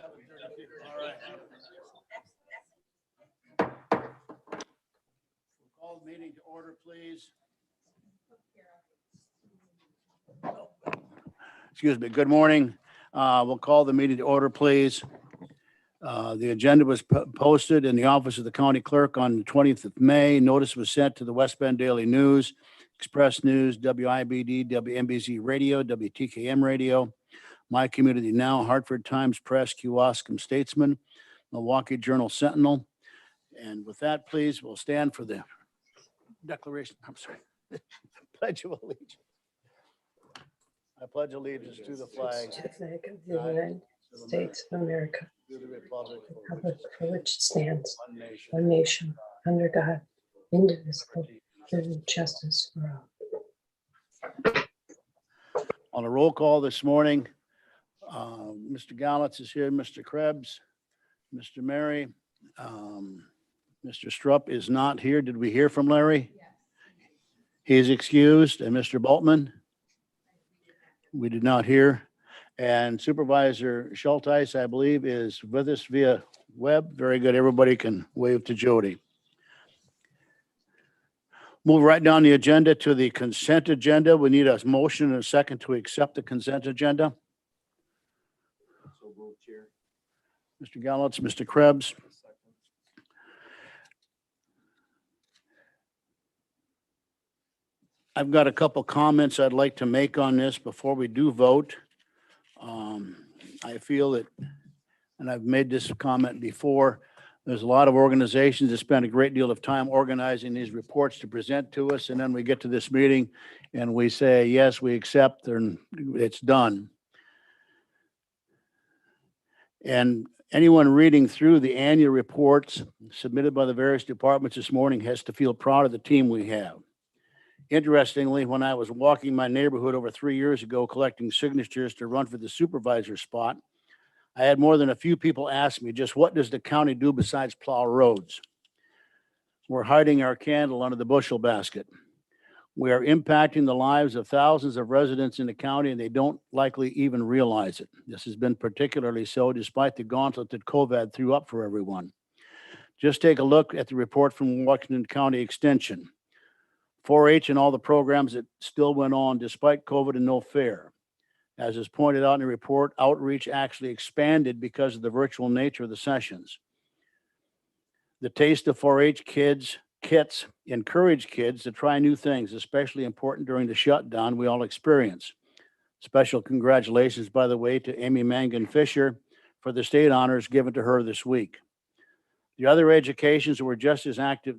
All right. Call the meeting to order, please. Excuse me. Good morning. We'll call the meeting to order, please. The agenda was posted in the office of the county clerk on the 20th of May. Notice was sent to the West Bend Daily News, Express News, WIBD, WNBZ Radio, WTKM Radio, My Community Now, Hartford Times Press, Kewaskum Statesman, Milwaukee Journal Sentinel. And with that, please, we'll stand for the declaration. I'm sorry. Pledge of Allegiance. I pledge allegiance to the flag To the flag of the United States of America, to the republic republic for which it stands, one nation, one nation, under God, indivisible, with justice for all. On a roll call this morning, Mr. Gallitz is here, Mr. Krebs, Mr. Mary, Mr. Strupp is not here. Did we hear from Larry? Yes. He's excused. And Mr. Boltman? We did not hear. And Supervisor Schulteis, I believe, is with us via web. Very good. Everybody can wave to Jody. Move right down the agenda to the consent agenda. We need a motion and a second to accept the consent agenda. So moved, Chair. Mr. Gallitz, Mr. Krebs. I've got a couple comments I'd like to make on this before we do vote. I feel that, and I've made this comment before, there's a lot of organizations that spend a great deal of time organizing these reports to present to us, and then we get to this meeting and we say, yes, we accept, and it's done. And anyone reading through the annual reports submitted by the various departments this morning has to feel proud of the team we have. Interestingly, when I was walking my neighborhood over 3 years ago collecting signatures to run for the supervisor spot, I had more than a few people ask me, just what does the county do besides plow roads? We're hiding our candle under the bushel basket. We are impacting the lives of thousands of residents in the county, and they don't likely even realize it. This has been particularly so despite the gauntlet that COVID threw up for everyone. Just take a look at the report from Washington County Extension. 4-H and all the programs that still went on despite COVID and no fair. As is pointed out in the report, outreach actually expanded because of the virtual nature of the sessions. The Taste of 4-H kits encourage kids to try new things, especially important during the shutdown we all experience. Special congratulations, by the way, to Amy Mangan Fisher for the state honors given to her this week. The other educations were just as active.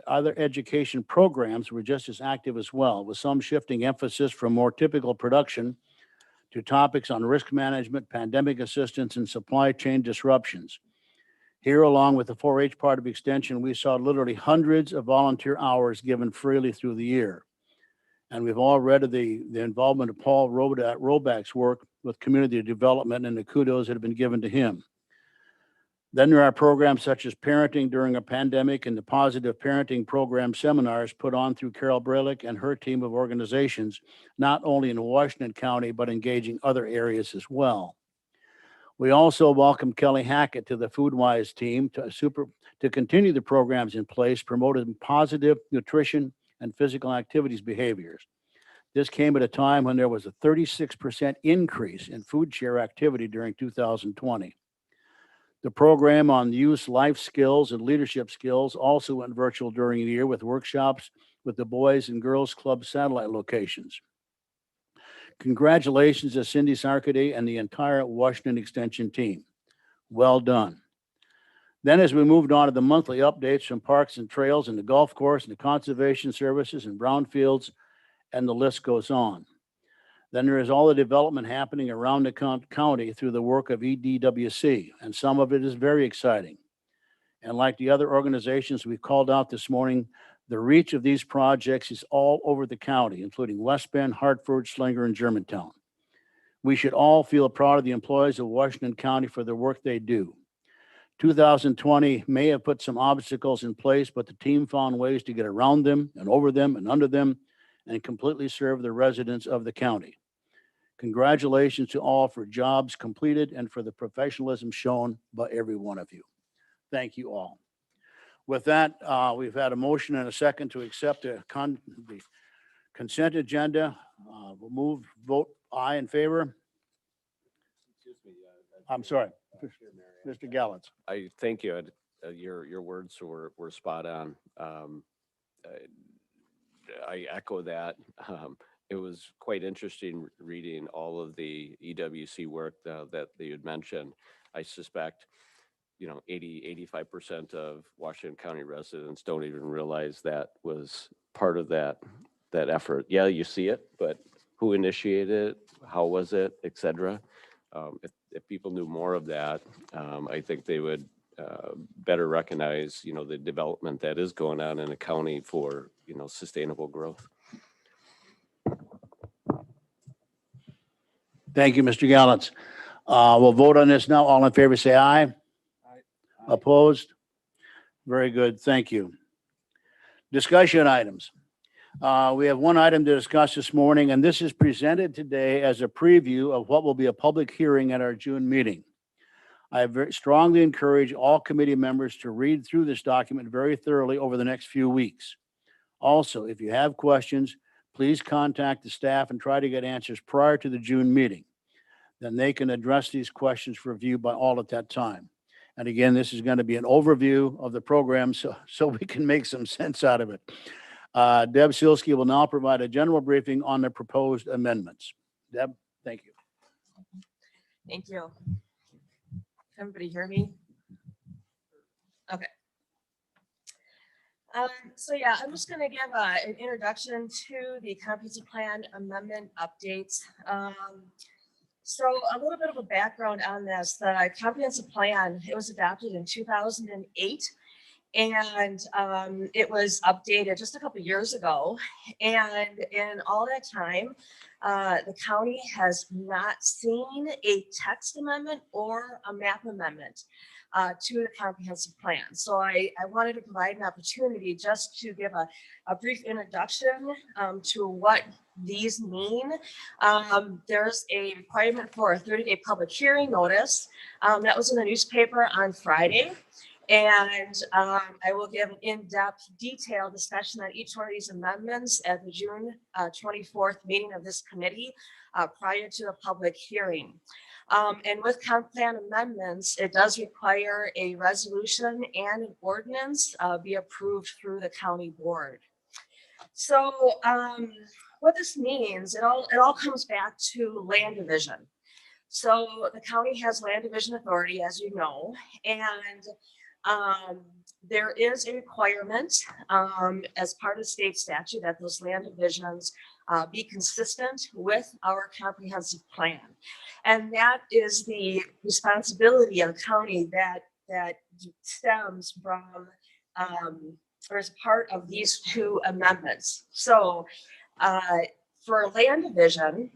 Other education programs were just as active as well, with some shifting emphasis from more typical production to topics on risk management, pandemic assistance, and supply chain disruptions. Here, along with the 4-H part of Extension, we saw literally hundreds of volunteer hours given freely through the year. And we've all read of the involvement of Paul Roback's work with community development and the kudos that have been given to him. Then there are programs such as parenting during a pandemic and the positive parenting program seminars put on through Carol Brelick and her team of organizations, not only in Washington County, but engaging other areas as well. We also welcome Kelly Hackett to the FoodWise team to continue the programs in place, promoting positive nutrition and physical activities behaviors. This came at a time when there was a 36% increase in food share activity during 2020. The program on youth life skills and leadership skills also went virtual during the year with workshops with the Boys and Girls Club satellite locations. Congratulations to Cindy Sarkady and the entire Washington Extension team. Well done. Then as we moved on to the monthly updates from parks and trails and the golf course and the conservation services and brownfields, and the list goes on. Then there is all the development happening around the county through the work of EDWC, and some of it is very exciting. And like the other organizations we've called out this morning, the reach of these projects is all over the county, including West Bend, Hartford, Slinger, and Germantown. We should all feel proud of the employees of Washington County for the work they do. 2020 may have put some obstacles in place, but the team found ways to get around them and over them and under them and completely serve the residents of the county. Congratulations to all for jobs completed and for the professionalism shown by every one of you. Thank you all. With that, we've had a motion and a second to accept the consent agenda. We'll move, vote aye in favor. Excuse me. I'm sorry, Chair Mayor, Mr. Gallantz. I thank you. Your words were spot on. I echo that. It was quite interesting reading all of the EWC work that you had mentioned. I suspect, 85% of Washington County residents don't even realize that was part of that effort. Yeah, you see it, but who initiated it? How was it, et cetera? If people knew more of that, I think they would better recognize, the development that is going on in the county for, sustainable growth. Thank you, Mr. Gallantz. We'll vote on this now. All in favor, say aye. Aye. Opposed? Very good. Thank you. Discussion items. We have one item to discuss this morning, and this is presented today as a preview of what will be a public hearing at our June meeting. I very strongly encourage all committee members to read through this document very thoroughly over the next few weeks. Also, if you have questions, please contact the staff and try to get answers prior to the June meeting. Then they can address these questions for review by all at that time. And again, this is going to be an overview of the program so we can make some sense out of it. Deb Silsky will now provide a general briefing on the proposed amendments. Deb, thank you. Thank you. Everybody hear me? Okay. So yeah, I'm just going to give an introduction to the comprehensive plan amendment updates. So a little bit of a background on this. The comprehensive plan, it was adopted in 2008. And it was updated just a couple years ago. And in all that time, the county has not seen a text amendment or a map amendment to the comprehensive plan. So I wanted to provide an opportunity just to give a brief introduction to what these mean. There's a requirement for a 30-day public hearing notice that was in the newspaper on Friday. And I will give an in-depth, detailed discussion on each one of these amendments at the June 24th meeting of this committee prior to the public hearing. And with comp plan amendments, it does require a resolution and an ordinance be approved through the county board. So what this means, it all comes back to land division. So the county has land division authority, as you know, and there is a requirement as part of state statute that those land divisions be consistent with our comprehensive plan. And that is the responsibility of the county that stems from or is part of these two amendments. So for land division,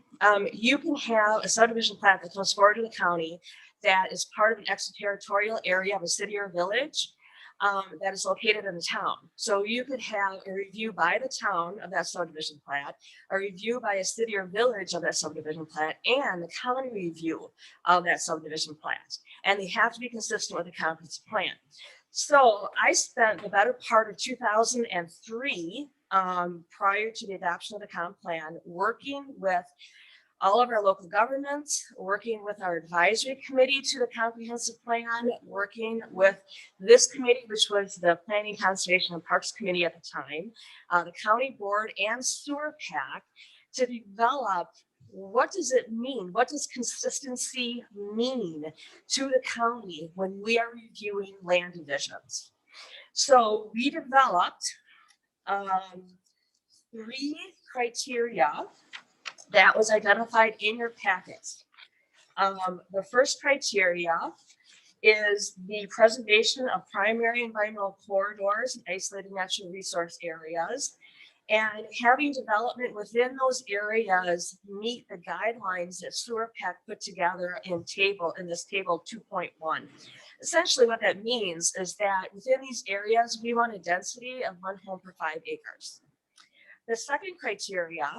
you can have a subdivision plat that comes forward to the county that is part of an extraterritorial area of a city or village that is located in the town. So you could have a review by the town of that subdivision plat, a review by a city or village of that subdivision plat, and the county review of that subdivision plat. And they have to be consistent with the comprehensive plan. So I spent the better part of 2003 prior to the adoption of the comp plan working with all of our local governments, working with our advisory committee to the comprehensive plan, working with this committee, which was the Planning, Conservation, and Parks Committee at the time, the county board and sewer PAC to develop what does it mean? What does consistency mean to the county when we are reviewing land divisions? So we developed 3 criteria that was identified in your packets. The first criteria is the preservation of primary environmental corridors and isolated natural resource areas, and having development within those areas meet the guidelines that Sewer PAC put together in this table 2.1. Essentially what that means is that within these areas, we want a density of 1 home per 5 acres. The second criteria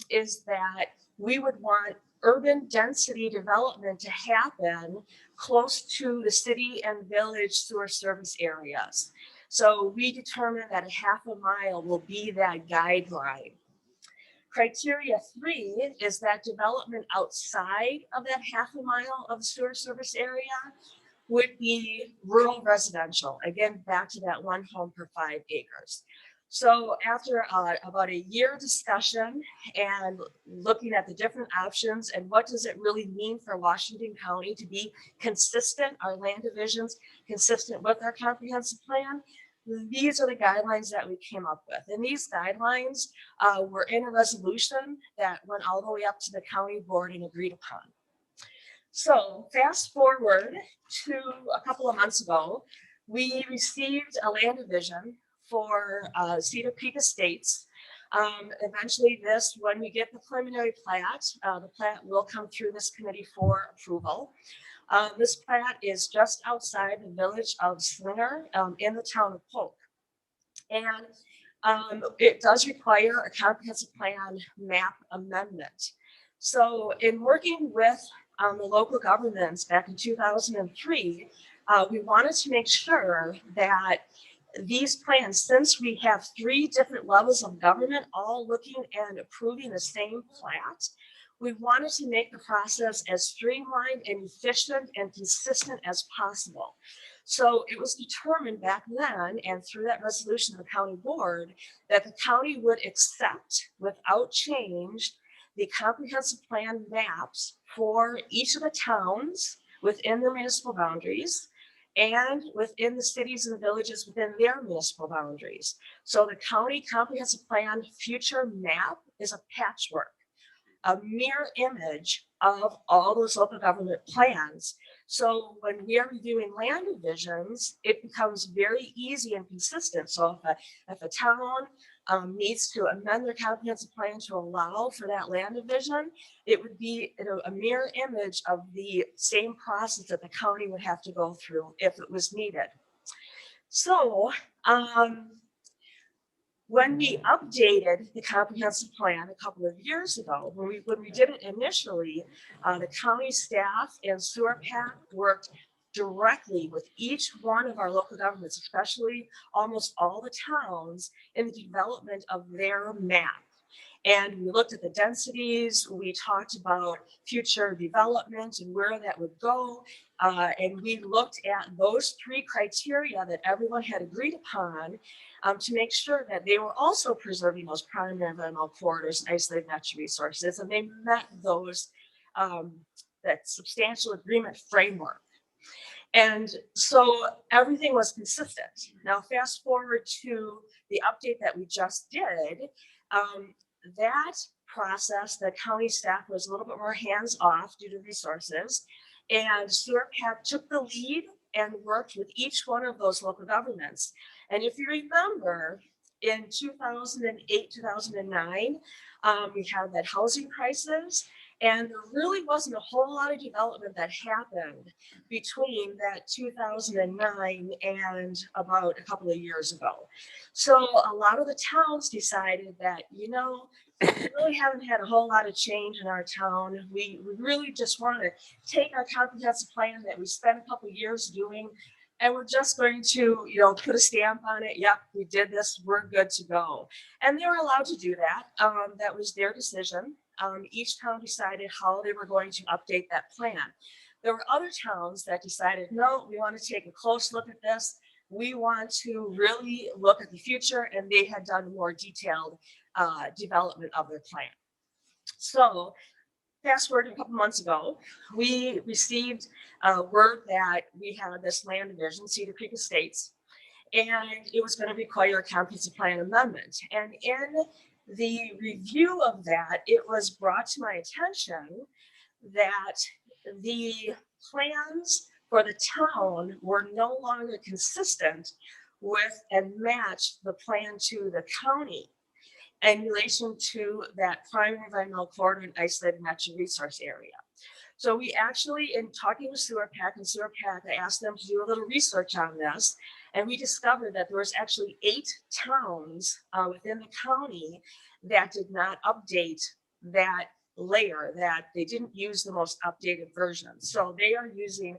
is that we would want urban density development to happen close to the city and village sewer service areas. So we determined that a half a mile will be that guideline. Criteria 3 is that development outside of that half a mile of sewer service area would be rural residential. Again, back to that 1 home per 5 acres. So after about a year discussion and looking at the different options and what does it really mean for Washington County to be consistent, our land divisions consistent with our comprehensive plan, these are the guidelines that we came up with. And these guidelines were in a resolution that went all the way up to the county board and agreed upon. So fast forward to a couple of months ago, we received a land division for Cedar Creek Estates. Eventually when we get the preliminary plat, the plat will come through this committee for approval. This plat is just outside the village of Slinger in the town of Polk. And it does require a comprehensive plan map amendment. So in working with the local governments back in 2003, we wanted to make sure that these plans, since we have 3 different levels of government all looking and approving the same plat, we wanted to make the process as streamlined and efficient and consistent as possible. So it was determined back then, and through that resolution of the county board, that the county would accept without change the comprehensive plan maps for each of the towns within their municipal boundaries and within the cities and villages within their municipal boundaries. So the county comprehensive plan future map is a patchwork, a mirror image of all those local government plans. So when we are reviewing land divisions, it becomes very easy and consistent. So if a town needs to amend their comprehensive plan to allow for that land division, it would be a mirror image of the same process that the county would have to go through if it was needed. So when we updated the comprehensive plan a couple of years ago, when we did it initially, the county staff and sewer pack worked directly with each one of our local governments, especially almost all the towns, in the development of their map. And we looked at the densities, we talked about future development and where that would go. And we looked at those 3 criteria that everyone had agreed upon to make sure that they were also preserving those primary environmental corridors and isolated natural resources. And they met those, that substantial agreement framework. And so everything was consistent. Now, fast forward to the update that we just did. That process, the county staff was a little bit more hands-off due to resources, and Sewer Pack took the lead and worked with each one of those local governments. And if you remember, in 2008, 2009, we had that housing crisis, and there really wasn't a whole lot of development that happened between that 2009 and about a couple of years ago. So a lot of the towns decided that, we really haven't had a whole lot of change in our town. We really just want to take our comprehensive plan that we spent a couple of years doing, and we're just going to, put a stamp on it. Yep, we did this. We're good to go. And they were allowed to do that. That was their decision. Each town decided how they were going to update that plan. There were other towns that decided, no, we want to take a close look at this. We want to really look at the future, and they had done more detailed development of their plan. So fast forward a couple months ago, we received word that we had this land division, Cedar Creek Estates, and it was going to require a comprehensive plan amendment. And in the review of that, it was brought to my attention that the plans for the town were no longer consistent with and matched the plan to the county in relation to that primary environmental corridor and isolated natural resource area. So we actually, in talking with Sewer Pack, I asked them to do a little research on this, and we discovered that there was actually 8 towns within the county that did not update that layer that they didn't use the most updated version. So they are using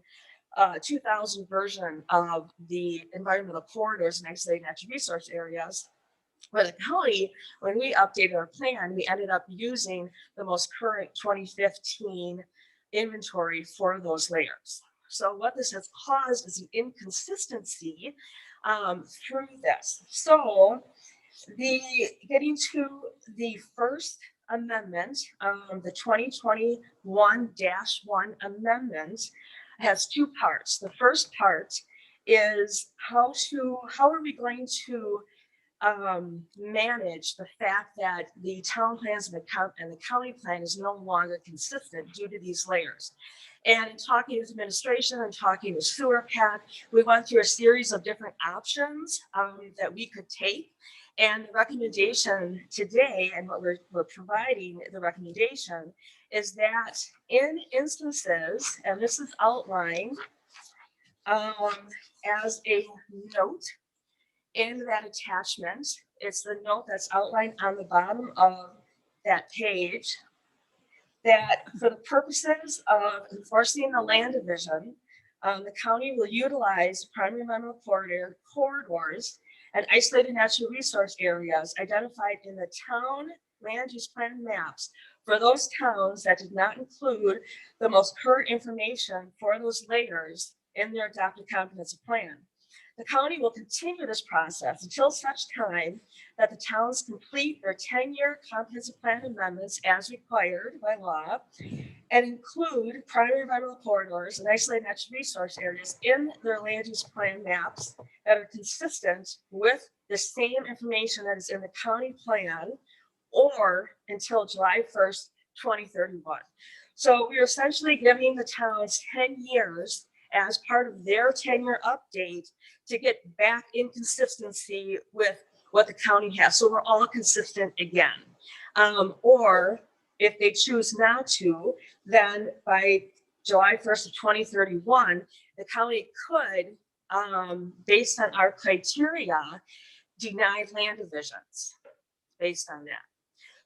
2000 version of the environmental corridors and isolated natural resource areas. For the county, when we updated our plan, we ended up using the most current 2015 inventory for those layers. So what this has caused is an inconsistency through this. So getting to the first amendment, the 2021-1 amendment has two parts. The first part is how are we going to manage the fact that the town plans and the county plan is no longer consistent due to these layers. And in talking with administration and talking with Sewer Pack, we went through a series of different options that we could take. And the recommendation today, and what we're providing the recommendation, is that in instances, and this is outlined as a note in that attachment. It's the note that's outlined on the bottom of that page, that for the purposes of enforcing the land division, the county will utilize primary environmental corridors and isolated natural resource areas identified in the town land use plan maps for those towns that did not include the most current information for those layers in their adopted comprehensive plan. The county will continue this process until such time that the towns complete their 10-year comprehensive plan amendments as required by law and include primary environmental corridors and isolated natural resource areas in their land use plan maps that are consistent with the same information that is in the county plan, or until July 1st, 2031. So we're essentially giving the towns 10 years as part of their 10-year update to get back in consistency with what the county has. So we're all consistent again. Or if they choose not to, then by July 1st of 2031, the county could, based on our criteria, deny land divisions based on that.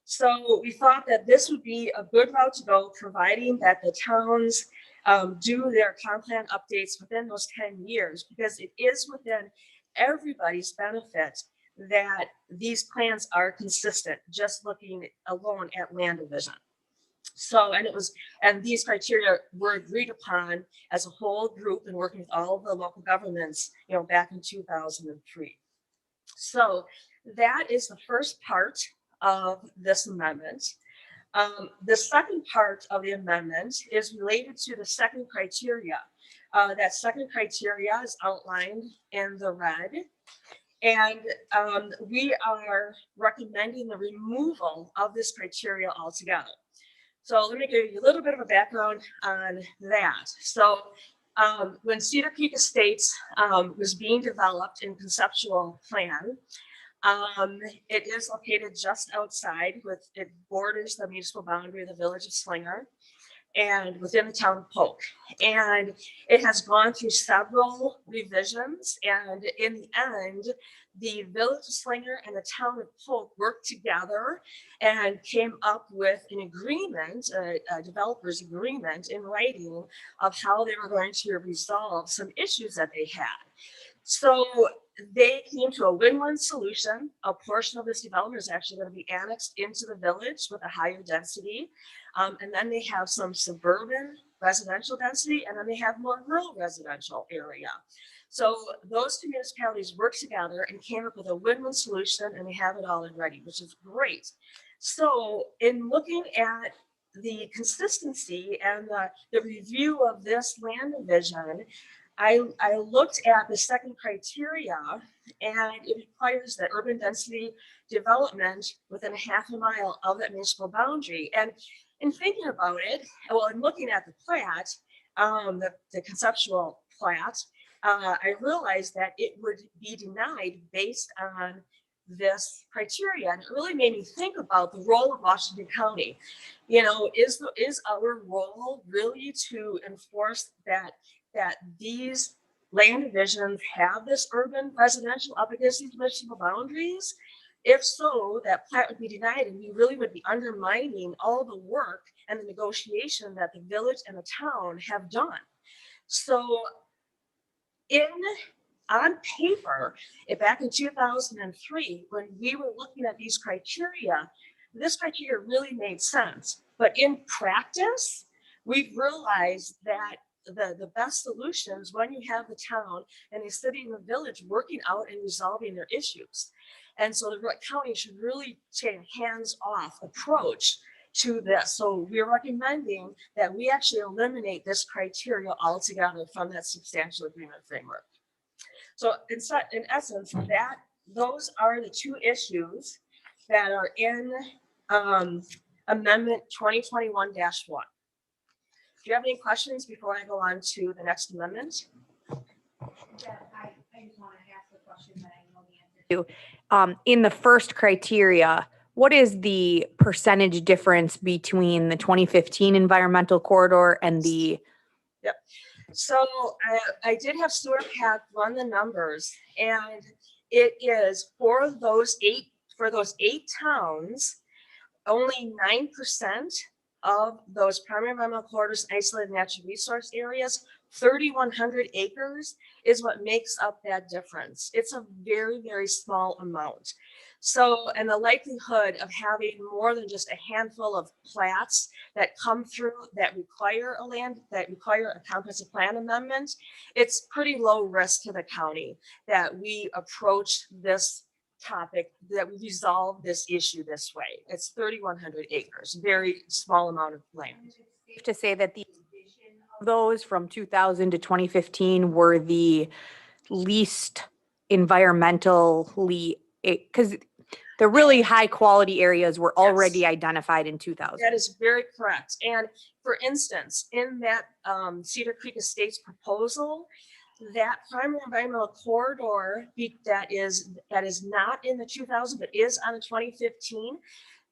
So we thought that this would be a good route to go, providing that the towns do their comp plan updates within those 10 years, because it is within everybody's benefit that these plans are consistent, just looking alone at land division. So, and these criteria were agreed upon as a whole group and working with all of the local governments, back in 2003. So that is the first part of this amendment. The second part of the amendment is related to the second criteria. That second criteria is outlined in the red. And we are recommending the removal of this criteria altogether. So let me give you a little bit of a background on that. So when Cedar Creek Estates was being developed in conceptual plan, it is located just outside, it borders the municipal boundary of the village of Slinger and within the town of Polk. And it has gone through several revisions, and in the end, the village of Slinger and the town of Polk worked together and came up with an agreement, a developer's agreement in writing of how they were going to resolve some issues that they had. So they came to a win-win solution. A portion of this development is actually going to be annexed into the village with a higher density. And then they have some suburban residential density, and then they have more rural residential area. So those two municipalities worked together and came up with a win-win solution, and they have it all in ready, which is great. So in looking at the consistency and the review of this land division, I looked at the second criteria, and it requires that urban density development within a half a mile of that municipal boundary. And in thinking about it, well, in looking at the plat, the conceptual plat, I realized that it would be denied based on this criteria. And it really made me think about the role of Washington County. Is our role really to enforce that these land divisions have this urban residential up against these municipal boundaries? If so, that plat would be denied, and we really would be undermining all the work and the negotiation that the village and the town have done. So on paper, back in 2003, when we were looking at these criteria, this criteria really made sense. But in practice, we've realized that the best solutions when you have the town and the city and the village working out and resolving their issues. And so the county should really take a hands-off approach to this. So we're recommending that we actually eliminate this criteria altogether from that substantial agreement framework. So in essence, those are the two issues that are in Amendment 2021-1. Do you have any questions before I go on to the next amendment? Yeah, I just want to ask the question that I know the answer to. In the first criteria, what is the percentage difference between the 2015 environmental corridor and the? So I did have Stuart Pack run the numbers, and it is for those eight towns, only 9% of those primary environmental corridors, isolated natural resource areas, 3,100 acres is what makes up that difference. It's a very, very small amount. So, and the likelihood of having more than just a handful of plats that come through that require a comprehensive plan amendment, it's pretty low risk to the county that we approach this topic, that we resolve this issue this way. It's 3,100 acres, very small amount of land. Safe to say that the addition of those from 2000 to 2015 were the least environmentally, because the really high quality areas were already identified in 2000. That is very correct. And for instance, in that Cedar Creek Estates proposal, that primary environmental corridor that is not in the 2000 but is on the 2015,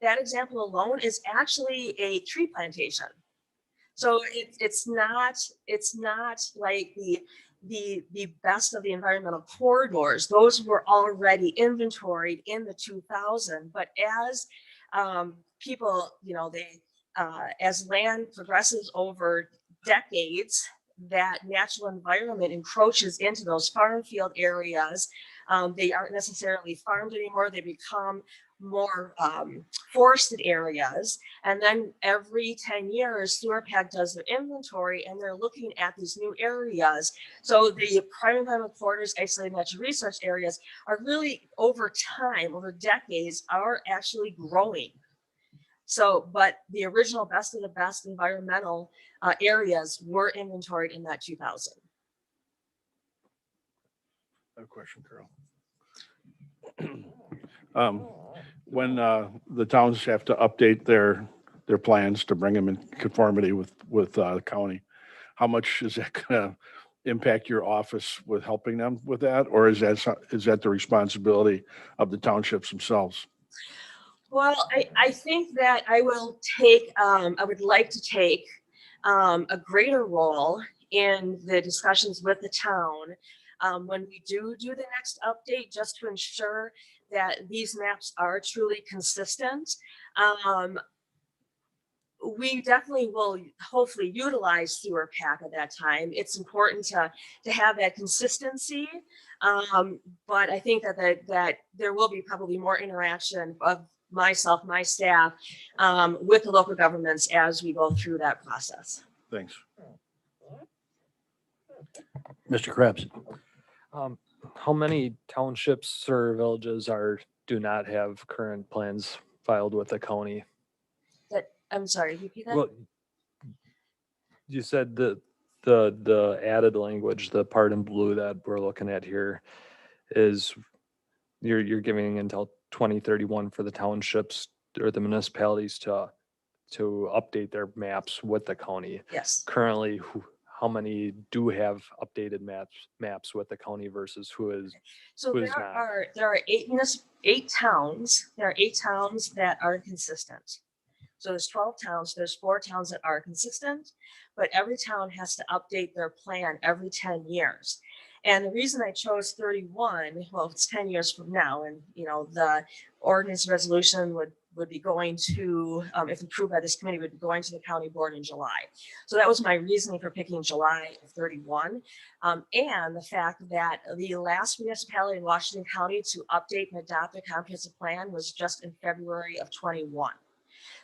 that example alone is actually a tree plantation. So it's not like the best of the environmental corridors. Those were already inventoried in the 2000, but as people, as land progresses over decades, that natural environment encroaches into those farm field areas. They aren't necessarily farmed anymore. They become more forested areas. And then every 10 years, SewerPAC does their inventory and they're looking at these new areas. So the primary environmental corridors, isolated natural resource areas are really over time, over decades, are actually growing. So, but the original best of the best environmental areas were inventoried in that 2000. I have a question, Carol. When the towns have to update their plans to bring them in conformity with the county, how much is that going to impact your office with helping them with that? Or is that the responsibility of the townships themselves? Well, I think that I would like to take a greater role in the discussions with the town when we do the next update, just to ensure that these maps are truly consistent. We definitely will hopefully utilize SewerPAC at that time. It's important to have that consistency, but I think that there will be probably more interaction of myself, my staff, with the local governments as we go through that process. Thanks. Mr. Krebs. How many townships or villages do not have current plans filed with the county? I'm sorry, repeat that? Well, you said the added language, the part in blue that we're looking at here is you're giving until 2031 for the townships or the municipalities to update their maps with the county. Yes. Currently, how many do have updated maps with the county versus who is? So who is there are eight towns. There are 8 towns that are consistent. So there's 12 towns. There's 4 towns that are consistent, but every town has to update their plan every 10 years. And the reason I chose 31, well, it's 10 years from now, and the ordinance resolution would be going to, if approved by this committee, would be going to the county board in July. So that was my reasoning for picking July of 31. And the fact that the last municipality in Washington County to update and adopt a comprehensive plan was just in February of 21.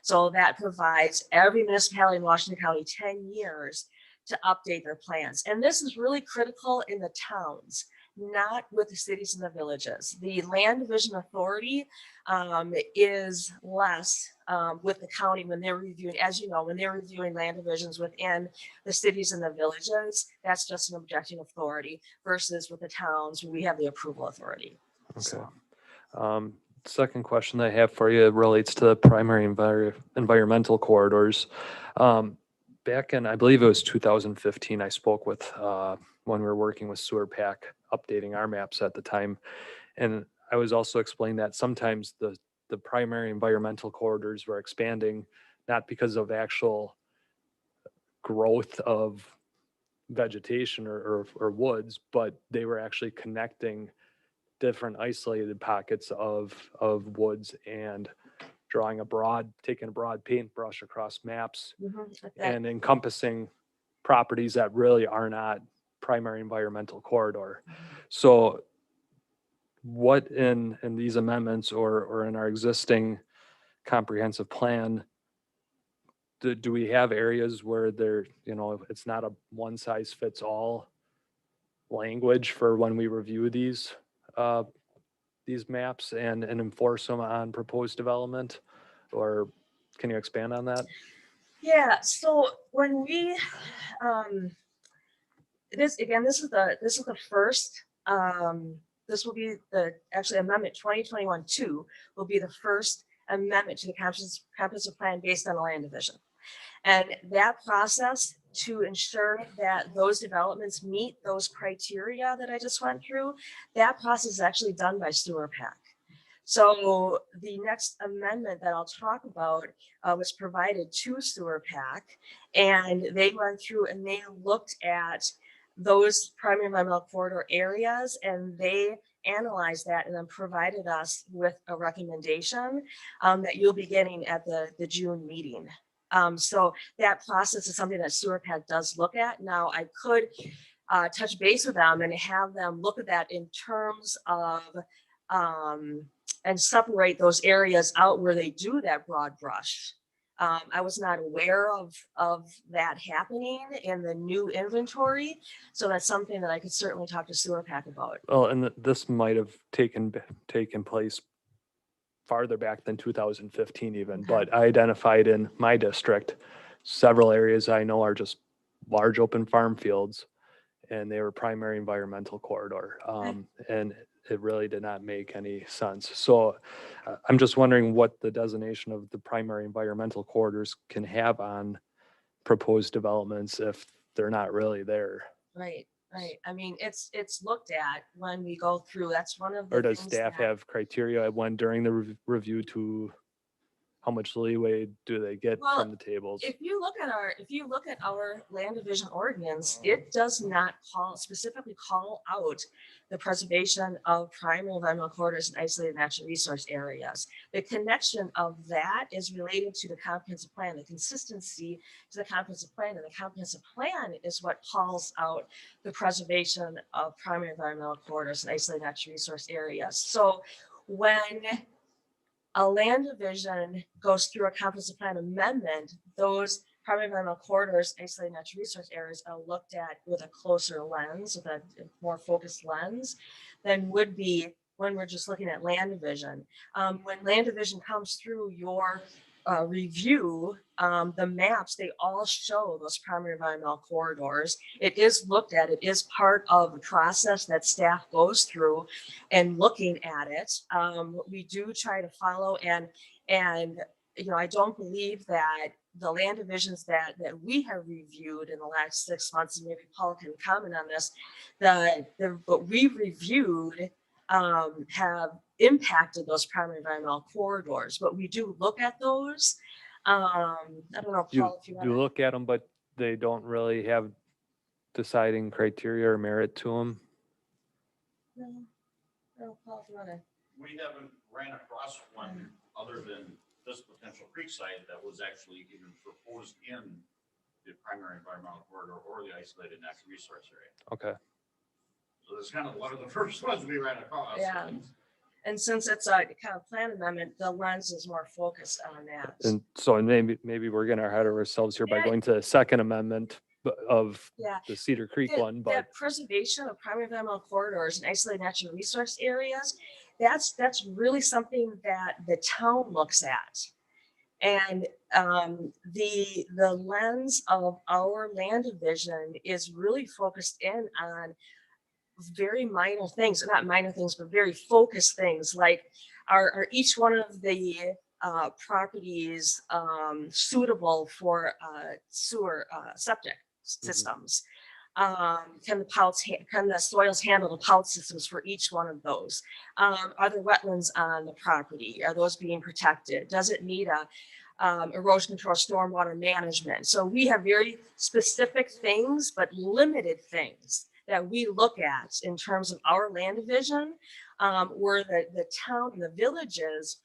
So that provides every municipality in Washington County 10 years to update their plans. And this is really critical in the towns, not with the cities and the villages. The Land Division Authority is less with the county when they're reviewing, as you know, when they're reviewing land divisions within the cities and the villages, that's just an objecting authority versus with the towns, we have the approval authority. Okay. Second question I have for you relates to the primary environmental corridors. Back in, I believe it was 2015, I spoke with, when we were working with Sewer Pack, updating our maps at the time. And I was also explaining that sometimes the primary environmental corridors were expanding, not because of actual growth of vegetation or woods, but they were actually connecting different isolated pockets of woods and taking a broad paintbrush across maps and encompassing properties that really are not primary environmental corridor. So what in these amendments or in our existing comprehensive plan, do we have areas where it's not a one size fits all language for when we review these maps and enforce them on proposed development? Or can you expand on that? Yeah, so when we this is the first this will be actually amendment 2021-2 will be the first amendment to the comprehensive plan based on a land division. And that process to ensure that those developments meet those criteria that I just went through, that process is actually done by Sewer Pack. So the next amendment that I'll talk about was provided to Sewer Pack, and they went through and they looked at those primary environmental corridor areas, and they analyzed that and then provided us with a recommendation that you'll be getting at the June meeting. So that process is something that Sewer Pack does look at. Now I could touch base with them and have them look at that in terms of and separate those areas out where they do that broad brush. I was not aware of that happening in the new inventory. So that's something that I could certainly talk to Sewer Pack about. Well, and this might have taken place farther back than 2015 even, Okay. but I identified in my district several areas I know are just large open farm fields, and they were primary environmental corridor. And it really did not make any sense. So I'm just wondering what the designation of the primary environmental corridors can have on proposed developments if they're not really there. Right. I mean, it's looked at when we go through. That's one of the Or does things staff that- have criteria when during the review to how much leeway do they get Well, from the tables? If you look at our land division ordinance, it does not specifically call out the preservation of primary environmental corridors and isolated natural resource areas. The connection of that is related to the comprehensive plan, the consistency to the comprehensive plan, and the comprehensive plan is what calls out the preservation of primary environmental corridors and isolated natural resource areas. So when a land division goes through a comprehensive plan amendment, those primary environmental corridors, isolated natural resource areas are looked at with a closer lens, with a more focused lens than would be when we're just looking at land division. When land division comes through your review, the maps, they all show those primary environmental corridors. It is looked at, it is part of the process that staff goes through and looking at it. We do try to follow and I don't believe that the land divisions that we have reviewed in the last 6 months, and maybe Paul can comment on this, what we reviewed have impacted those primary environmental corridors, but we do look at those. I don't know, Paul, if you want You to. look at them, but they don't really have deciding criteria or merit to them. No, no, Paul's running. We haven't ran across one other than this potential creek site that was actually even proposed in the primary environmental corridor or the isolated natural resource area. Okay. So this is kind of one of the first ones we ran across. Yeah. And since it's a kind of plan amendment, the lens is more focused on that. And so maybe we're getting ahead of ourselves here by Yeah. going to the second amendment of Yeah. the Cedar Creek That- one, but that preservation of primary environmental corridors and isolated natural resource areas, that's really something that the town looks at. And the lens of our land division is really focused in on very minor things, not minor things, but very focused things, like are each one of the properties suitable for sewer septic systems? Can the soils handle the pout systems for each one of those? Are there wetlands on the property? Are those being protected? Does it need a erosion control, stormwater management? So we have very specific things, but limited things that we look at in terms of our land division, where the town and the villages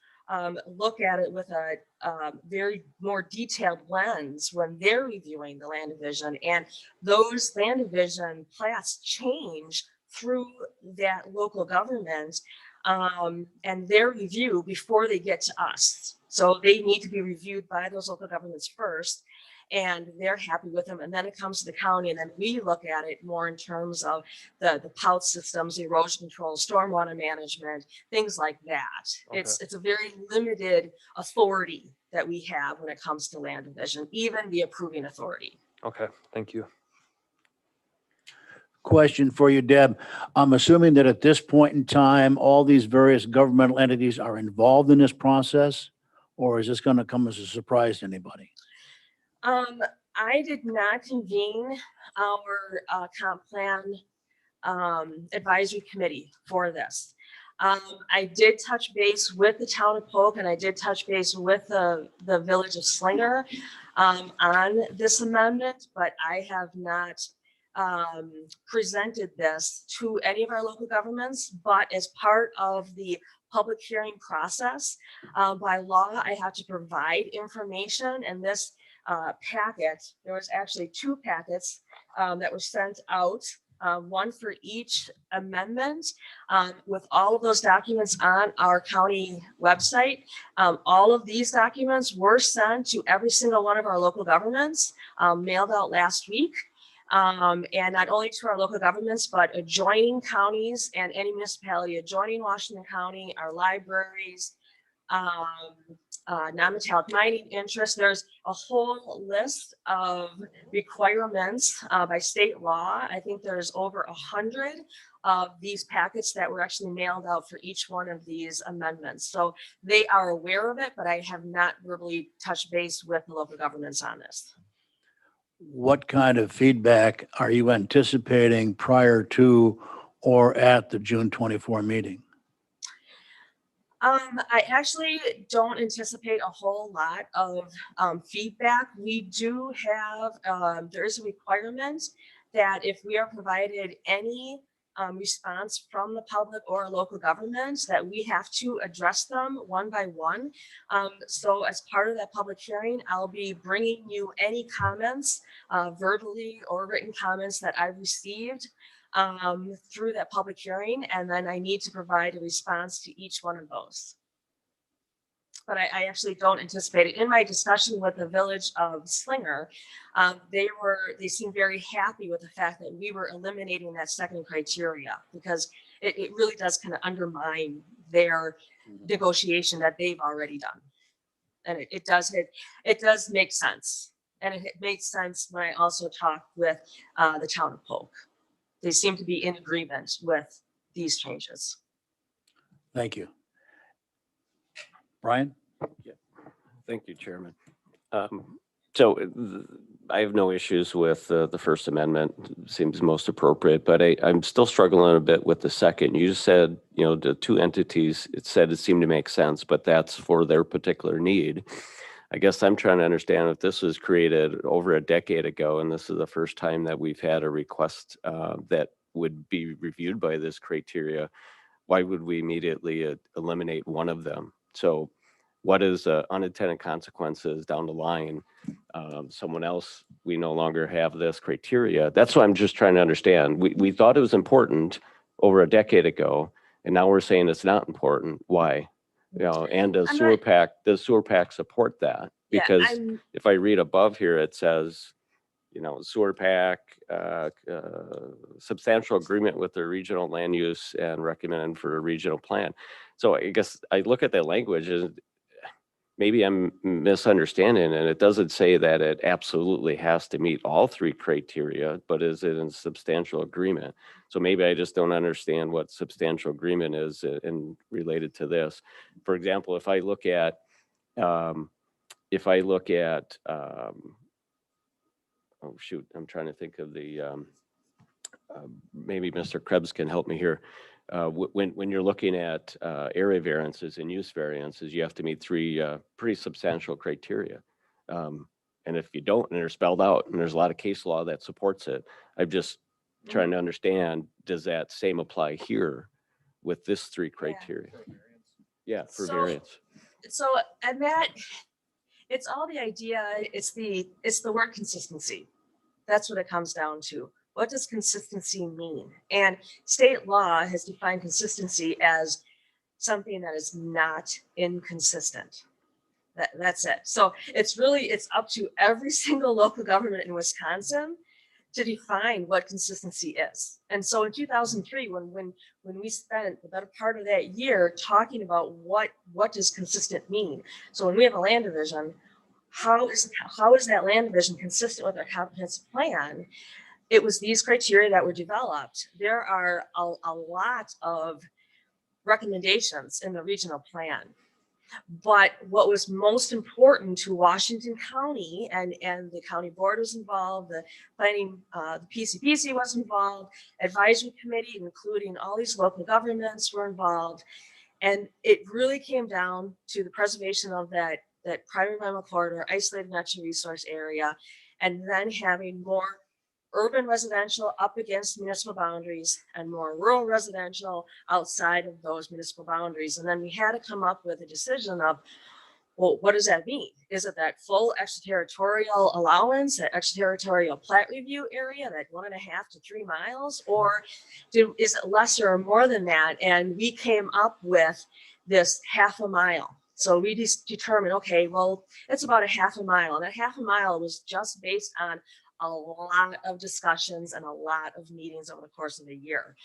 look at it with a very more detailed lens when they're reviewing the land division. And those land division plats change through that local government and their review before they get to us. So they need to be reviewed by those local governments first, and they're happy with them. And then it comes to the county, and then we look at it more in terms of the pout systems, erosion control, stormwater management, things like that. It's a very limited authority that we have when it comes to land division, even the approving authority. okay, thank you. Question for you, Deb. I'm assuming that at this point in time, all these various governmental entities are involved in this process, or is this going to come as a surprise to anybody? I did not convene our comp plan advisory committee for this. I did touch base with the town of Polk, and I did touch base with the village of Slinger on this amendment, but I have not presented this to any of our local governments. But as part of the public hearing process, by law, I have to provide information, and this packet, there was actually two packets that were sent out, one for each amendment, with all of those documents on our county website. All of these documents were sent to every single one of our local governments, mailed out last week. And not only to our local governments, but adjoining counties and any municipality adjoining Washington County, our libraries, non-metallic mining interests. There's a whole list of requirements by state law. I think there's over 100 of these packets that were actually mailed out for each one of these amendments. So they are aware of it, but I have not verbally touched base with the local governments on this. What kind of feedback are you anticipating prior to or at the June 24 meeting? I actually don't anticipate a whole lot of feedback. We do have, there is a requirement that if we are provided any response from the public or local governments, that we have to address them one by one. So as part of that public hearing, I'll be bringing you any comments, verbally or written comments that I've received through that public hearing, and then I need to provide a response to each one of those. But I actually don't anticipate it. In my discussion with the village of Slinger, they seemed very happy with the fact that we were eliminating that second criteria, because it really does kind of undermine their negotiation that they've already done. And it does make sense. And it makes sense when I also talked with the town of Polk. They seem to be in agreement with these changes. Thank you. Brian? Thank you, Chairman. So I have no issues with the First Amendment. Seems most appropriate, but I'm still struggling a bit with the second. You just said, you know, the two entities, it seemed to make sense, but that's for their particular need. I guess I'm trying to understand if this was created over a decade ago, and this is the first time that we've had a request that would be reviewed by this criteria, why would we immediately eliminate one of them? So what is unintended consequences down the line? Someone else, we no longer have this criteria. That's what I'm just trying to understand. We thought it was important over a decade ago, and now we're saying it's not important. Why? You know, and does I'm sewer pack support that? Yeah, Because I'm, if I read above here, it says, you know, sewer pack, substantial agreement with the regional land use and recommended for a regional plan. So I guess I look at that language and maybe I'm misunderstanding, and it doesn't say that it absolutely has to meet all three criteria, but is it in substantial agreement? So maybe I just don't understand what substantial agreement is in related to this. For example, if I look at, um, oh shoot, I'm trying to think of the, maybe Mr. Krebs can help me here. When you're looking at area variances and use variances, you have to meet three pretty substantial criteria. And if you don't, and they're spelled out, and there's a lot of case law that supports it, I'm just trying to understand, does that same apply here with this three criteria? Yeah, for So- variance. so, and that, it's all the idea, it's the word consistency. That's what it comes down to. What does consistency mean? And state law has defined consistency as something that is not inconsistent. That's it. So it's up to every single local government in Wisconsin to define what consistency is. And so in 2003, when we spent the better part of that year talking about what does consistent mean. So when we have a land division, how is that land division consistent with our comprehensive plan? It was these criteria that were developed. There are a lot of recommendations in the regional plan. But what was most important to Washington County, and the county board was involved, the planning, the PCPC was involved, advisory committee, including all these local governments were involved. And it really came down to the preservation of that primary environmental corridor, isolated natural resource area, and then having more urban residential up against municipal boundaries and more rural residential outside of those municipal boundaries. And then we had to come up with a decision of, well, what does that mean? Is it that full extraterritorial allowance, that extraterritorial plat review area, that 1.5 to 3 miles, or is it lesser or more than that? And we came up with this 1/2 mile. So we just determined, okay, well, it's about 1/2 mile, and that 1/2 mile was just based on a lot of discussions and a lot of meetings over the course of the year.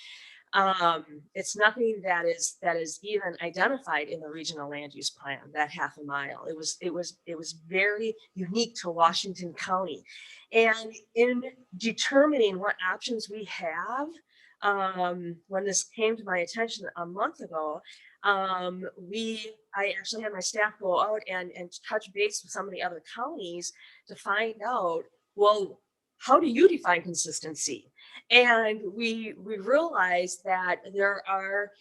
It's nothing that is even identified in the regional land use plan, that 1/2 mile. It was very unique to Washington County. And in determining what options we have, when this came to my attention a month ago, I actually had my staff go out and touch base with some of the other counties to find out, well, how do you define consistency? And we realized that there are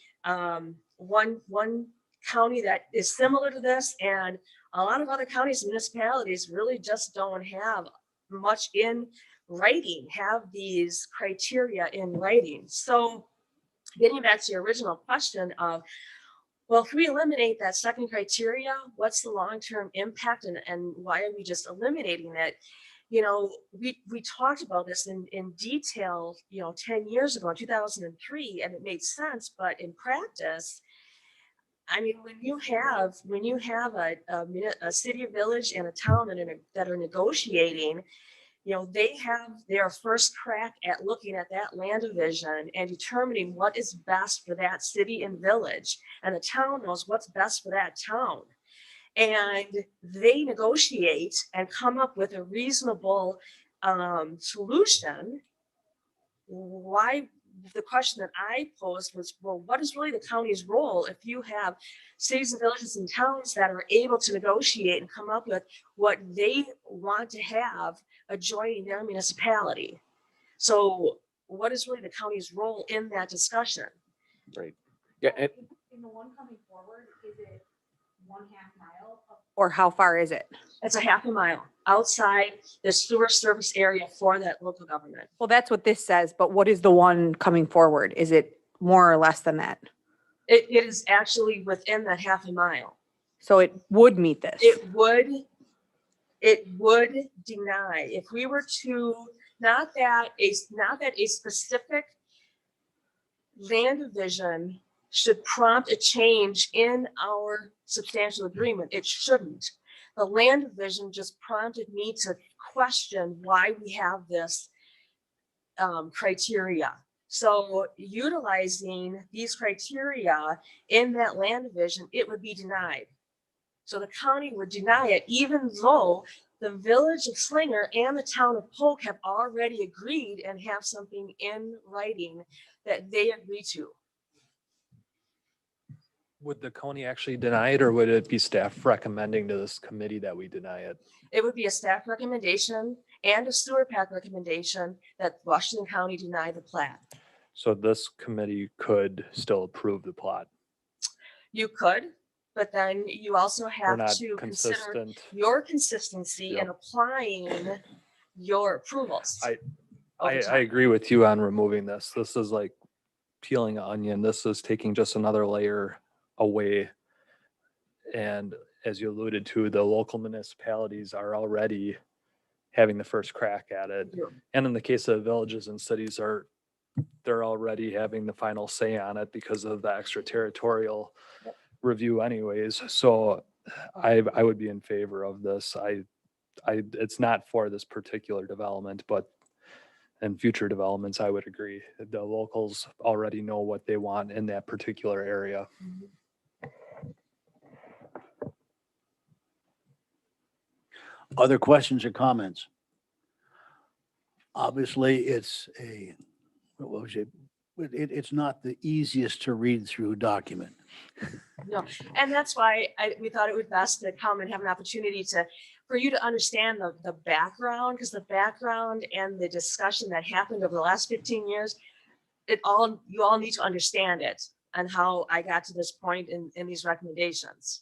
one county that is similar to this, and a lot of other counties and municipalities really just don't have much in writing, have these criteria in writing. So getting back to your original question of, well, if we eliminate that second criteria, what's the long-term impact, and why are we just eliminating it? You know, we talked about this in detail, 10 years ago in 2003, and it made sense. But in practice, I mean, when you have a city, a village, and a town that are negotiating, they have their first crack at looking at that land division and determining what is best for that city and village, and the town knows what's best for that town. And they negotiate and come up with a reasonable solution. Why? The question that I posed was, well, what is really the county's role if you have cities and villages and towns that are able to negotiate and come up with what they want to have adjoining their municipality? So what is really the county's role in that discussion? Right. Yeah. In the one coming forward, is it Or how far is it? It's a half a mile outside the sewer service area for that local government. Well, that's what this says, but what is the one coming forward? Is it more or less than that? It is actually within that half a mile. So it would meet this. It would deny if we were to, not that a specific land division should prompt a change in our substantial agreement. It shouldn't. The land division just prompted me to question why we have this criteria. So utilizing these criteria in that land division, it would be denied. So the county would deny it, even though the village of Slinger and the town of Polk have already agreed and have something in writing that they agree to. Would the county actually deny it, or would it be staff recommending to this committee that we deny it? It would be a staff recommendation and a sewer pack recommendation that Washington County deny the plat. So this committee could still approve the plot. You could, but then you also We're have not to consider consistent. your consistency in Yep. applying your approvals. over I time. agree with you on removing this. This is like peeling an onion. This is taking just another layer away. And as you alluded to, the local municipalities are already having the first crack at it. Yeah. And in the case of villages and cities they're already having the final say on it because of the extraterritorial review anyways. So I would be in favor of this. It's not for this particular development, but in future developments, I would agree. The locals already know what they want in that particular area. Other questions or comments? Obviously, it's it's not the easiest to read through document. No, and that's why we thought it would best to come and have an opportunity for you to understand the background, because the background and the discussion that happened over the last 15 years, you all need to understand it and how I got to this point in these recommendations.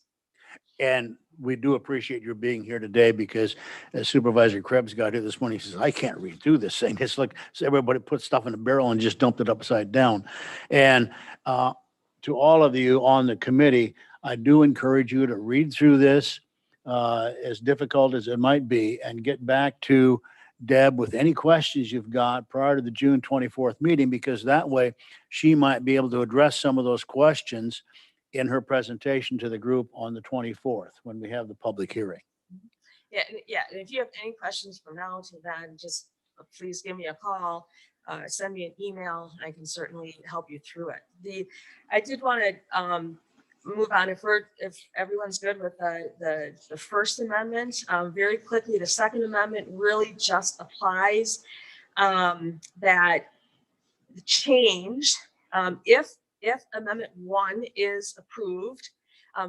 And we do appreciate your being here today, because as Supervisor Krebs got here this morning, he says, I can't read through this thing. It's like everybody put stuff in a barrel and just dumped it upside down. And to all of you on the committee, I do encourage you to read through this, as difficult as it might be, and get back to Deb with any questions you've got prior to the June 24th meeting, because that way she might be able to address some of those questions in her presentation to the group on the 24th, when we have the public hearing. Yeah, and if you have any questions from now to then, just please give me a call, send me an email. I can certainly help you through it. I did want to move on if everyone's good with the First Amendment. Very quickly, the Second Amendment really just applies that change if Amendment 1 is approved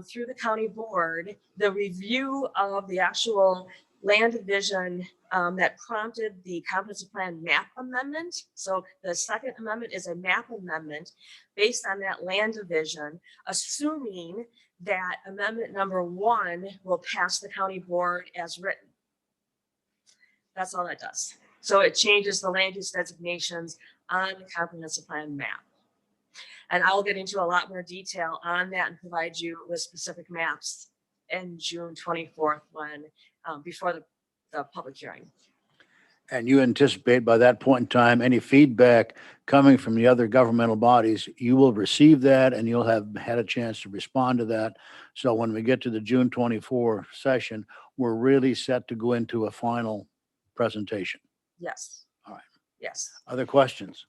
through the county board, the review of the actual land division that prompted the comprehensive plan map amendment. So the Second Amendment is a map amendment based on that land division, assuming that Amendment number 1 will pass the county board as written. That's all that does. So it changes the land use designations on the comprehensive plan map. And I'll get into a lot more detail on that and provide you with specific maps in June 24th before the public hearing. And you anticipate by that point in time, any feedback coming from the other governmental bodies, you will receive that and you'll have had a chance to respond to that. So when we get to the June 24 session, we're really set to go into a final presentation. Yes. All right. Yes. Other questions?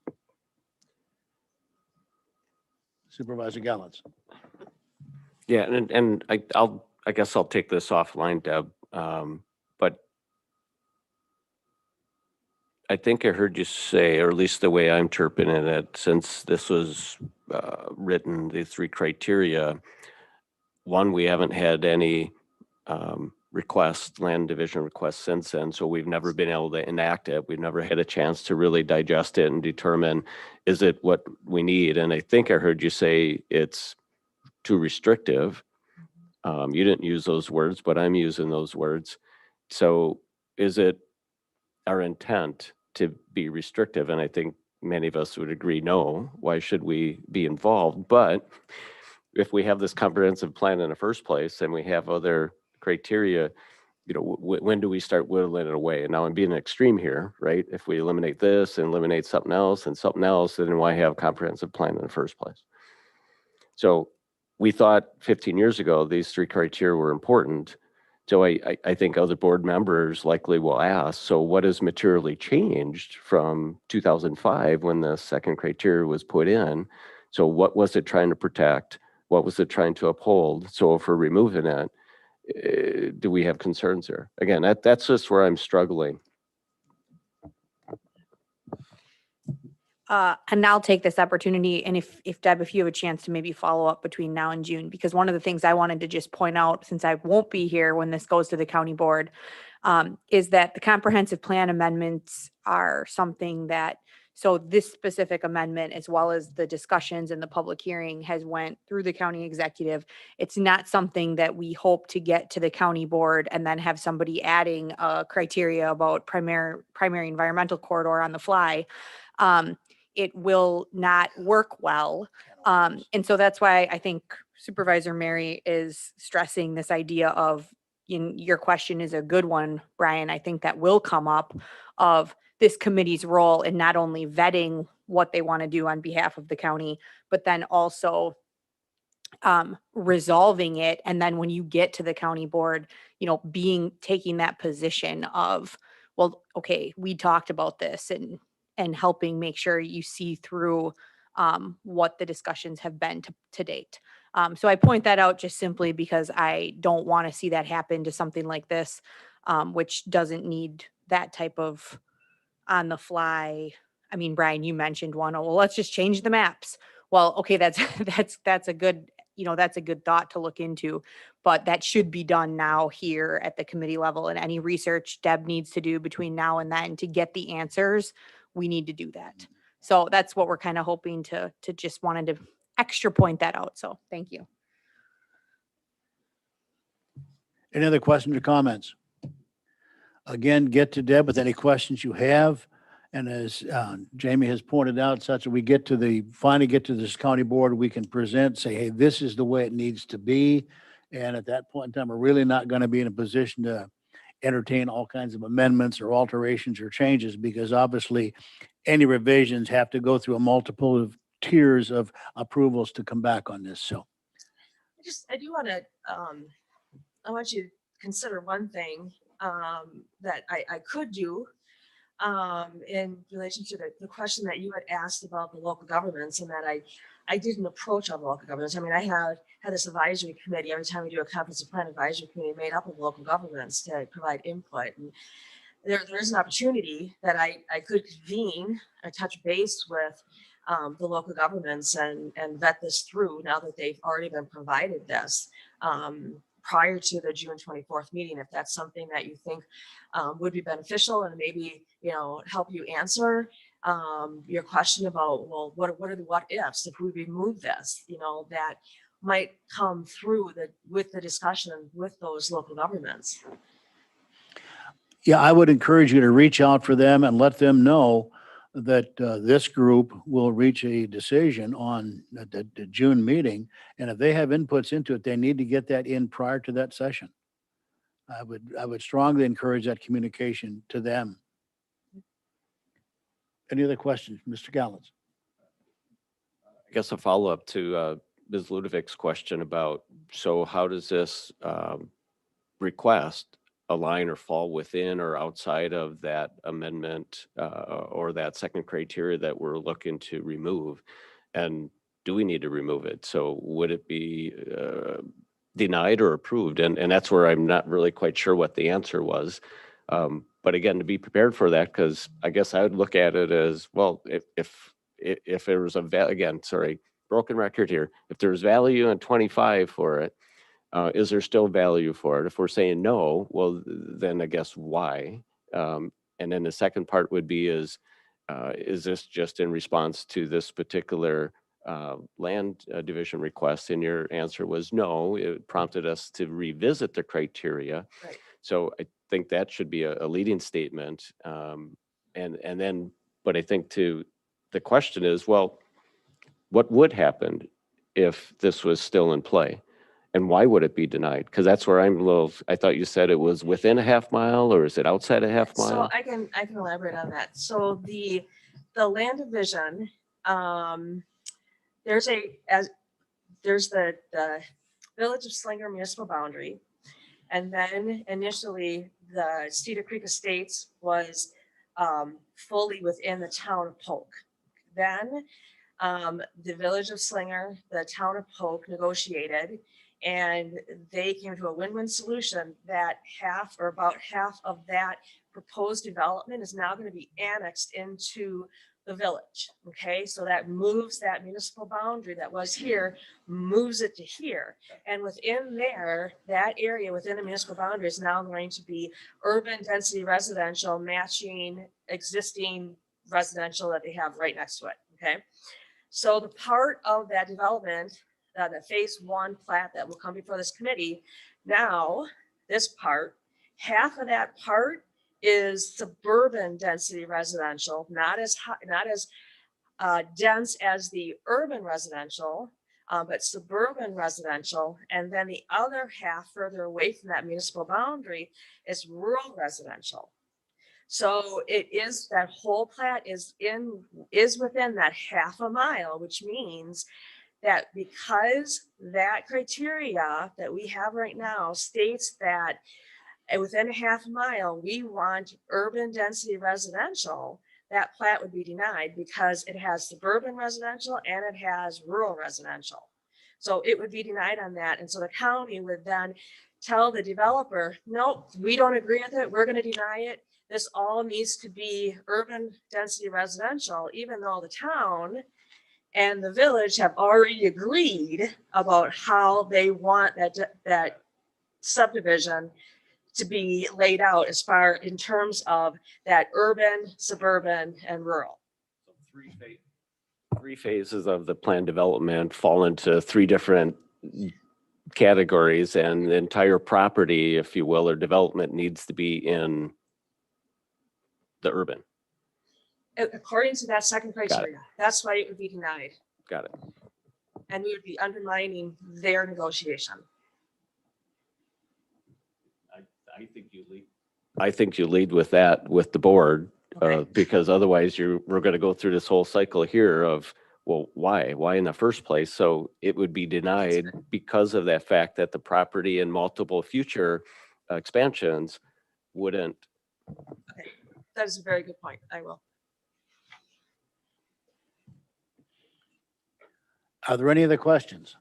Supervisor Gallantz. Yeah, and I guess I'll take this offline, Deb. But I think I heard you say, or at least the way I'm interpreting it, since this was written, the 3 criteria, one, we haven't had any land division requests since then, so we've never been able to enact it. We've never had a chance to really digest it and determine, is it what we need? And I think I heard you say it's too restrictive. You didn't use those words, but I'm using those words. So is it our intent to be restrictive? And I think many of us would agree, no, why should we be involved? But if we have this comprehensive plan in the first place and we have other criteria, when do we start whittling it away? And now I'm being extreme here, right? If we eliminate this and eliminate something else, then why have a comprehensive plan in the first place? So we thought 15 years ago, these three criteria were important. So I think other board members likely will ask, so what has materially changed from 2005 when the second criteria was put in? So what was it trying to protect? What was it trying to uphold? So if we're removing it, do we have concerns there? Again, that's just where I'm struggling. And I'll take this opportunity, and if Deb, if you have a chance to maybe follow up between now and June, because one of the things I wanted to just point out, since I won't be here when this goes to the county board, is that the comprehensive plan amendments are something that, so this specific amendment, as well as the discussions and the public hearing, has went through the county executive. It's not something that we hope to get to the county board and then have somebody adding a criteria about primary environmental corridor on the fly. It will not work well. And so that's why I think Supervisor Mary is stressing this idea of, your question is a good one, Brian. I think that will come up, of this committee's role in not only vetting what they want to do on behalf of the county, but then also resolving it. And then when you get to the county board, taking that position of, well, okay, we talked about this, and helping make sure you see through what the discussions have been to date. So I point that out just simply because I don't want to see that happen to something like this, which doesn't need that type of on the fly. I mean, Brian, you mentioned one, oh, well, let's just change the maps. Well, okay, that's a good, that's a good thought to look into, but that should be done now here at the committee level, and any research Deb needs to do between now and then to get the answers, we need to do that. So that's what we're kind of hoping to just wanted to extra point that out. So thank you. Any other questions or comments? Again, get to Deb with any questions you have. And as Jamie has pointed out, such that we finally get to this county board, we can present, say, hey, this is the way it needs to be. And at that point in time, we're really not going to be in a position to entertain all kinds of amendments or alterations or changes, because obviously any revisions have to go through a multiple of tiers of approvals to come back on this. So I do want to, I want you to consider one thing that I could do in relation to the question that you had asked about the local governments, and that I didn't approach on local governments. I mean, I had this advisory committee. Every time we do a comprehensive plan advisory committee made up of local governments to provide input. And there is an opportunity that I could convene or touch base with the local governments and vet this through, now that they've already been provided this prior to the June 24th meeting, if that's something that you think would be beneficial, and maybe, help you answer your question about, well, what are the what ifs if we remove this, that might come through with the discussion with those local governments. yeah, I would encourage you to reach out for them and let them know that this group will reach a decision on the June meeting. And if they have inputs into it, they need to get that in prior to that session. I would strongly encourage that communication to them. Any other questions, Mr. Gallons? I guess a follow-up to Ms. Ludovic's question about, so how does this request align or fall within or outside of that amendment or that second criteria that we're looking to remove? And do we need to remove it? So would it be denied or approved? And that's where I'm not really quite sure what the answer was. But again, to be prepared for that, because I guess I would look at it as, well, if there was broken record here, if there's value in 25 for it, is there still value for it? If we're saying no, well, then I guess why? And then the second part would be is this just in response to this particular land division request, and your answer was no. It prompted us to revisit the criteria. Right. So I think that should be a leading statement. And then, but I think the question is, well, what would happen if this was still in play? And why would it be denied? Because that's where I'm a little, I thought you said it was within a half mile, or is it outside a half So mile? I can elaborate on that. So the land division, there's the Village of Slinger municipal boundary. And then initially the Cedar Creek Estates was fully within the town of Polk. Then the Village of Slinger, the town of Polk negotiated, and they came to a win-win solution that about half of that proposed development is now going to be annexed into the village. Okay, so that moves that municipal boundary that was here, moves it to here. And within there, that area within the municipal boundary is now going to be urban density residential matching existing residential that they have right next to it. Okay. So the part of that development, the phase one plat that will come before this committee, now this part, half of that part is suburban density residential, not as dense as the urban residential, but suburban residential. And then the other half further away from that municipal boundary is rural residential. So it is, that whole plat is within that half a mile, which means that because that criteria that we have right now states that within a half mile, we want urban density residential, that plat would be denied because it has suburban residential and it has rural residential. So it would be denied on that. And so the county would then tell the developer, nope, we don't agree with it. We're going to deny it. This all needs to be urban density residential, even though the town and the village have already agreed about how they want that subdivision to be laid out as far in terms of that urban, suburban, and rural. So three phases of the plan development fall into three different categories, and the entire property, if you will, or development needs to be in the urban. According to that second criteria, that's why it would be denied. Got it. And we would be undermining their negotiation. I think you lead with that with the board, Okay. because otherwise we're going to go through this whole cycle here of, well, why in the first place? So it would be denied because of that fact that the property and multiple future expansions wouldn't. That is a very good point. I will. Are there any other questions?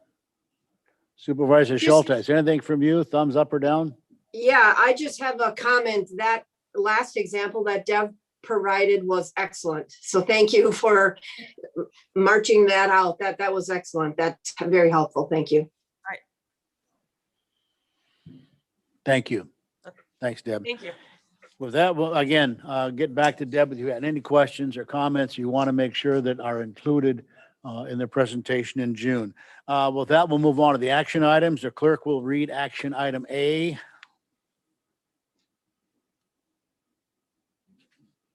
Supervisor Schultes, anything from you? Thumbs up or down? Yeah, I just have a comment. That last example that Deb provided was excellent. So thank you for marching that out. That was excellent. That's very helpful. Thank you. Thank you. Thanks, Deb. Thank you. With that, we'll again get back to Deb. If you had any questions or comments you want to make sure that are included in the presentation in June. With that, we'll move on to the action items. The clerk will read action item A.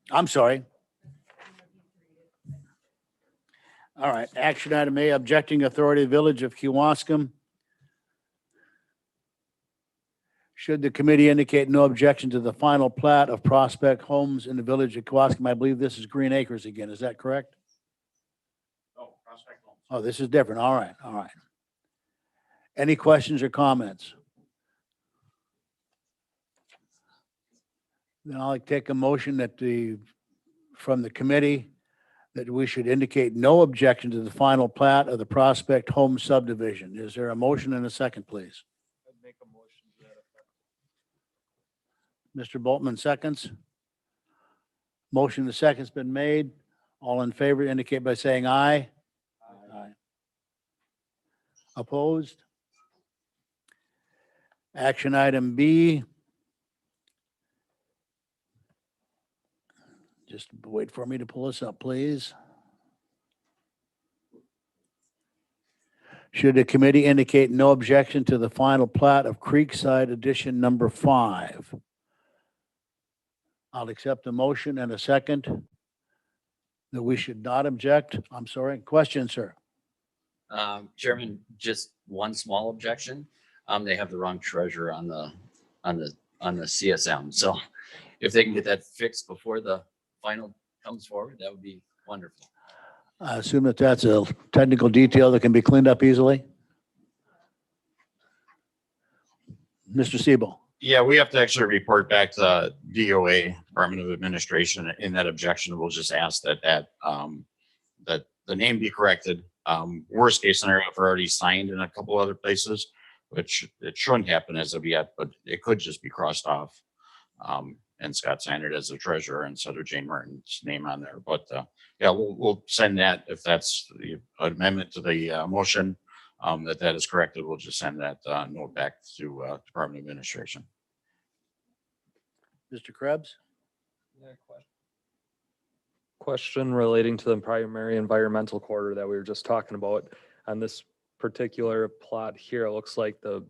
I'm sorry. All right, action item A, objecting authority, Village of Kewaskum. Should the committee indicate no objection to the final plat of Prospect Homes in the Village of Kewaskum? I believe this is Green Acres again. Is that correct? Oh, Prospect Homes. Oh, this is different. All right, all right. Any questions or comments? Then I'll take a motion that from the committee that we should indicate no objection to the final plat of the Prospect Home subdivision. Is there a motion and a second, please? I'd make a motion to that effect. Mr. Boltman seconds. Motion to second's been made. All in favor indicate by saying aye. Aye. Opposed? Action item B. Just wait for me to pull this up, please. Should the committee indicate no objection to the final plat of Creekside Edition number 5? I'll accept a motion and a second that we should not object. I'm sorry. Question, sir. Chairman, just one small objection. They have the wrong treasurer on the CSM. So if they can get that fixed before the final comes forward, that would be wonderful. I assume that that's a technical detail that can be cleaned up easily. Mr. Siebel. Yeah, we have to actually report back to DOA, Department of Administration, in that objection. We'll just ask that that the name be corrected. Worst case scenario, if we're already signed in a couple other places, which it shouldn't happen as of yet, but it could just be crossed off. And Scott signed it as the treasurer instead of Jane Martin's name on there. But yeah, we'll send that if that's the amendment to the motion. That is corrected. We'll just send that note back to Department of Administration. Mr. Krebs? Question relating to the primary environmental corridor that we were just talking about. On this particular plot here, it looks like the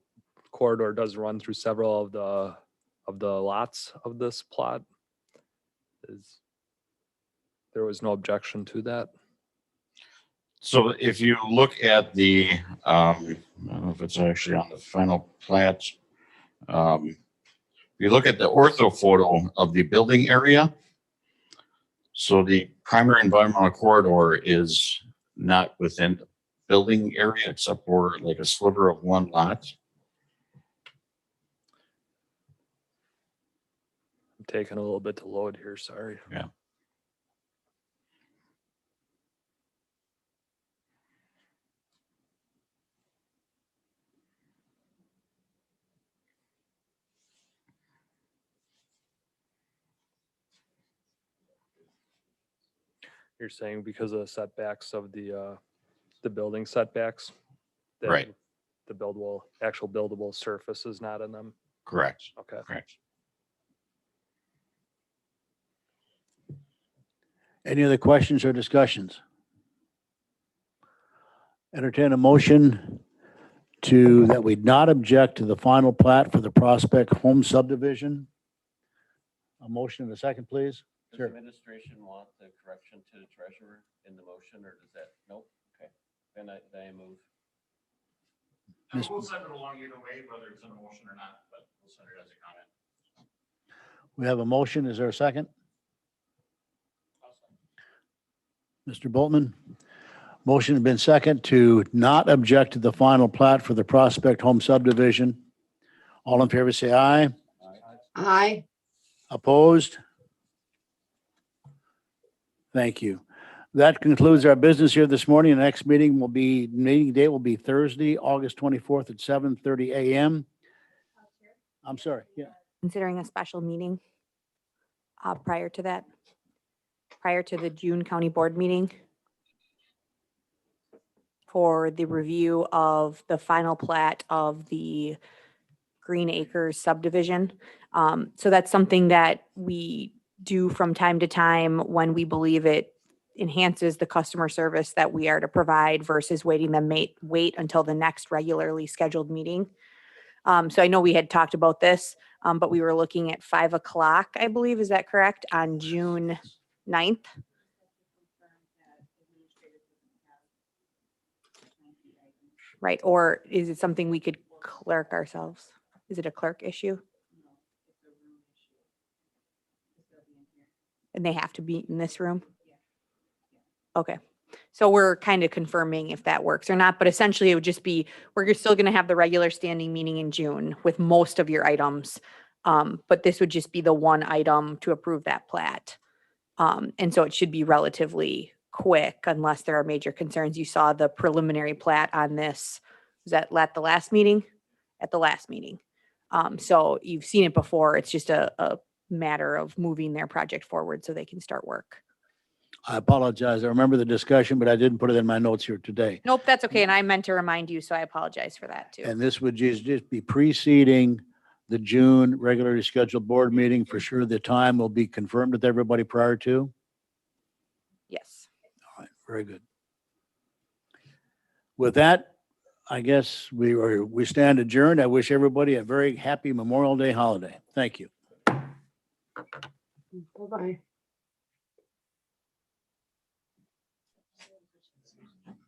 corridor does run through several of the lots of this plot. There was no objection to that? So if you look at the, I don't know if it's actually on the final plat. If you look at the ortho photo of the building area, so the primary environmental corridor is not within the building area except for like a sliver of one lot. I'm taking a little bit to load here, sorry. Yeah. You're saying because of the setbacks of the building setbacks? that Right. The actual buildable surface is not in them? Correct. Okay. Correct. Any other questions or discussions? Entertain a motion that we not object to the final plat for the Prospect Home subdivision. A motion and a second, please. Does Sure. administration want the correction to the treasurer in the motion, or does that, nope, okay, then I move. And we'll send it along either way, whether it's in a motion or not, but we'll send it as a comment. We have a motion. Is there a second? Mr. Boltman? Motion has been second to not object to the final plat for the Prospect Home subdivision. All in favor, say aye. Aye. Opposed? Thank you. That concludes our business here this morning. The next meeting date will be Thursday, August 24th at 7:30 a.m. I'm sorry. Yeah. Considering a special meeting prior to that, prior to the June County Board meeting for the review of the final plat of the Green Acres subdivision. So that's something that we do from time to time when we believe it enhances the customer service that we are to provide versus waiting them wait until the next regularly scheduled meeting. So I know we had talked about this, but we were looking at 5 o'clock, I believe. Is that correct? On June 9th? Right. Or is it something we could clerk ourselves? Is it a clerk issue? And they have to be in this room? Okay. So we're kind of confirming if that works or not, but essentially it would just be, we're still going to have the regular standing meeting in June with most of your items. But this would just be the one item to approve that plat. And so it should be relatively quick unless there are major concerns. You saw the preliminary plat on this. Was that at the last meeting? At the last meeting. So you've seen it before. It's just a matter of moving their project forward so they can start work. I apologize. I remember the discussion, but I didn't put it in my notes here today. Nope, that's okay. And I meant to remind you, so I apologize for that too. And this would just be preceding the June regularly scheduled board meeting. For sure, the time will be confirmed with everybody prior to. Yes. All right, very good. With that, I guess we stand adjourned. I wish everybody a very happy Memorial Day holiday. Thank you. Bye-bye.